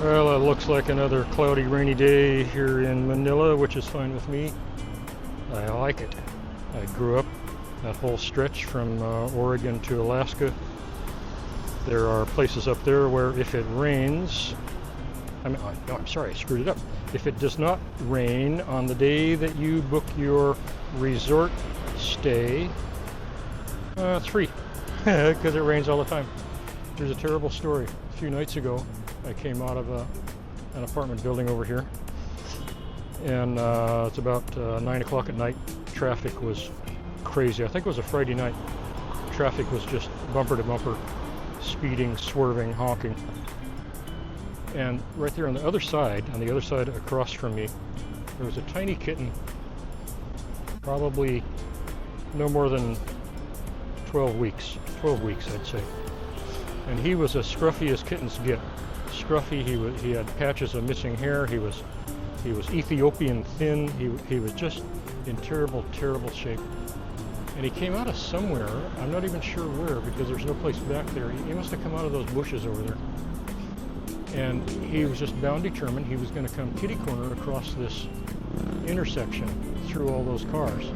Well, it looks like another cloudy, rainy day here in Manila, which is fine with me. I like it. I grew up that whole stretch from Oregon to Alaska. There are places up there where if it rains, no, I'm sorry, I screwed it up. If it does not rain on the day that you book your resort stay, it's free because it rains all the time. There's a terrible story. A few nights ago, I came out of an apartment building over here, and it's about 9 o'clock at night. Traffic was crazy. I think it was a Friday night. Traffic was just bumper to bumper, speeding, swerving, honking. And right there on the other side across from me, there was a tiny kitten, probably no more than 12 weeks I'd say. And he was as scruffy as kittens get. Scruffy, he had patches of missing hair, he was Ethiopian thin, he was just in terrible shape. And he came out of somewhere, I'm not even sure where because there's no place back there. He must have come out of those bushes over there. And he was just bound determined he was going to come kitty corner across this intersection through all those cars.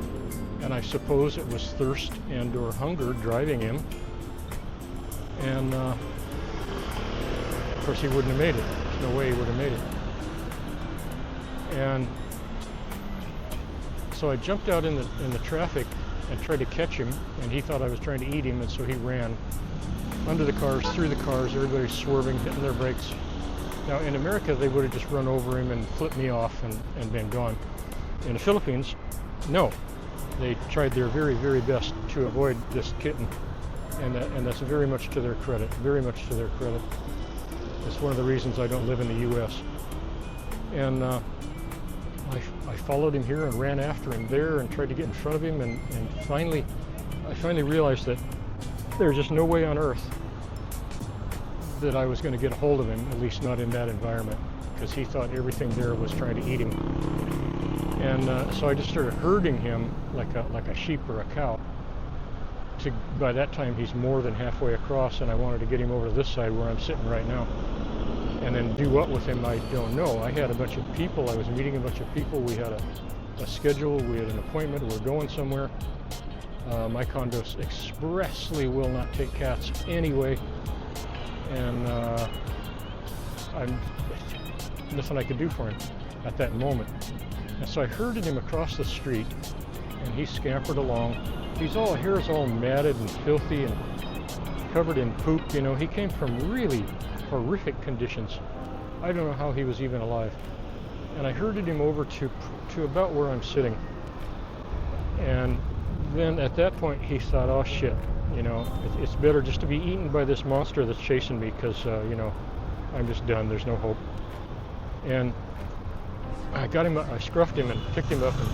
And I suppose it was thirst and or hunger driving him. And of course he wouldn't have made it. There's no way he would have made it. And so I jumped out in the traffic and tried to catch him, and he thought I was trying to eat him, and so he ran under the cars, through the cars, everybody swerving, hitting their brakes. Now in America they would have just run over him and flipped me off and been gone. In the Philippines, no. They tried their very best to avoid this kitten. And that's very much to their credit, It's one of the reasons I don't live in the U.S. And I followed him here and ran after him there and tried to get in front of him, and finally, I finally realized that there's just no way on earth that I was going to get a hold of him, at least not in that environment, because he thought everything there was trying to eat him. And so I just started herding him like a sheep or a cow. By that time he's more than halfway across, and I wanted to get him over to this side where I'm sitting right now. And then do what with him, I don't know. I had a bunch of people, I was meeting a bunch of people, we had a schedule, we had an appointment, we're going somewhere. My condos expressly will not take cats anyway, and nothing I could do for him at that moment. And so I herded him across the street, and he scampered along. Hair's all matted and filthy and covered in poop. You know, he came from really horrific conditions. I don't know how he was even alive. And I herded him over to about where I'm sitting. And then at that point he thought, oh shit, you know, it's better just to be eaten by this monster that's chasing me, because you know, I'm just done, there's no hope. And I got him, I scruffed him and picked him up and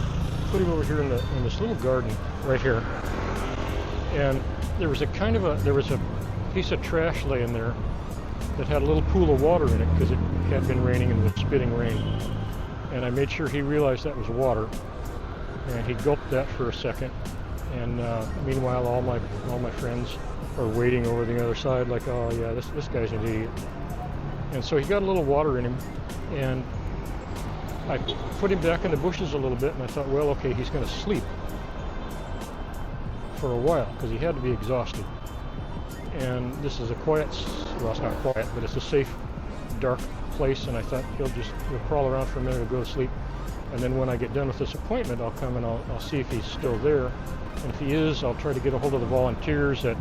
put him over here in this little garden right here. And there was a piece of trash laying there that had a little pool of water in it because it had been raining and was spitting rain. And I made sure he realized that was water, and he gulped that for a second. And meanwhile, all my friends are waiting over the other side, like, oh yeah, this guy's an idiot. And so he got a little water in him, and I put him back in the bushes a little bit, and I thought, well, okay, he's going to sleep for a while because he had to be exhausted. And this is a quiet, well, it's not quiet, but it's a safe, dark place, and I thought he'll crawl around for a minute and go to sleep. And then when I get done with this appointment, I'll come and I'll see if he's still there. And if he is, I'll try to get a hold of the volunteers at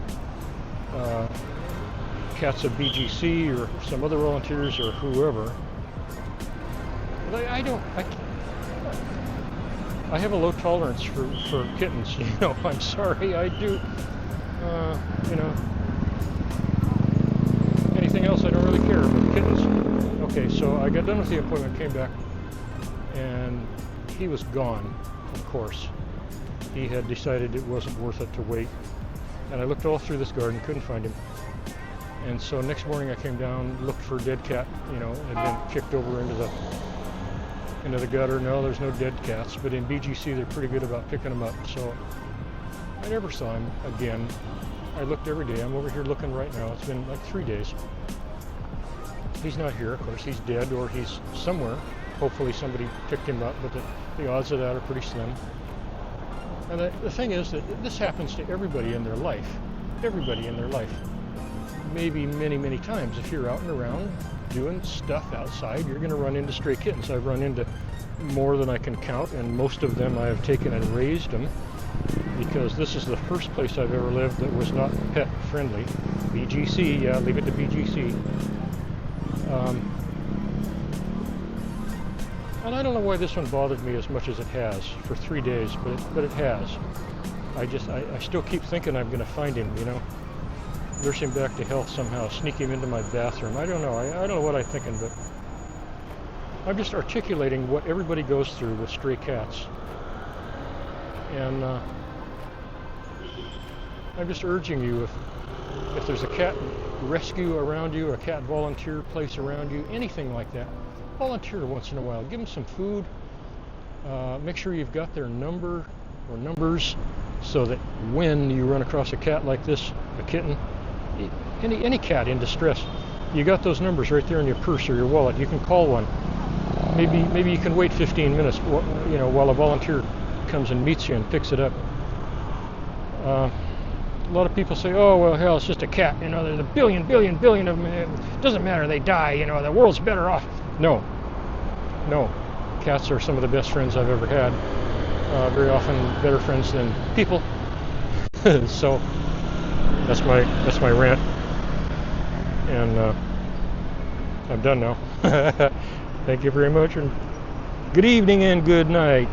Cats of BGC or some other volunteers or whoever. But I have a low tolerance for kittens, you know. I'm sorry, I do. You know, anything else I don't really care, but kittens. Okay, so I got done with the appointment, came back, and he was gone, of course. He had decided it wasn't worth it to wait. And I looked all through this garden, couldn't find him. And so next morning I came down, looked for a dead cat, you know, had been kicked over into the gutter. No, there's no dead cats, but in BGC they're pretty good about picking them up. So I never saw him again. I looked every day. I'm over here looking right now. It's been like 3 days. He's not here, of course. He's dead, or he's somewhere. Hopefully somebody picked him up, but the odds of that are pretty slim. And the thing is that this happens to everybody in their life. Everybody in their life. Maybe many, many times. If you're out and around doing stuff outside, you're going to run into stray kittens. I've run into more than I can count, and most of them I have taken and raised them, because this is the first place I've ever lived that was not pet friendly. BGC, yeah, leave it to BGC. And I don't know why this one bothered me as much as it has for 3 days, but it has. I still keep thinking I'm going to find him, you know, nurse him back to health somehow, sneak him into my bathroom. I don't know. I don't know what I'm thinking, but I'm just articulating what everybody goes through with stray cats. And I'm just urging you, if there's a cat rescue around you, a cat volunteer place around you, anything like that, volunteer once in a while. Give them some food. Make sure you've got their number or numbers, so that when you run across a cat like this, a kitten, any cat in distress, you got those numbers right there in your purse or your wallet. You can call one. Maybe you can wait 15 minutes, you know, while a volunteer comes and meets you and picks it up. A lot of people say, oh, well, hell, it's just a cat. You know, there's a billion of them. It doesn't matter. They die. You know, the world's better off. No. Cats are some of the best friends I've ever had. Very often better friends than people. So that's my rant. And I'm done now. Thank you very much, and good evening and good night.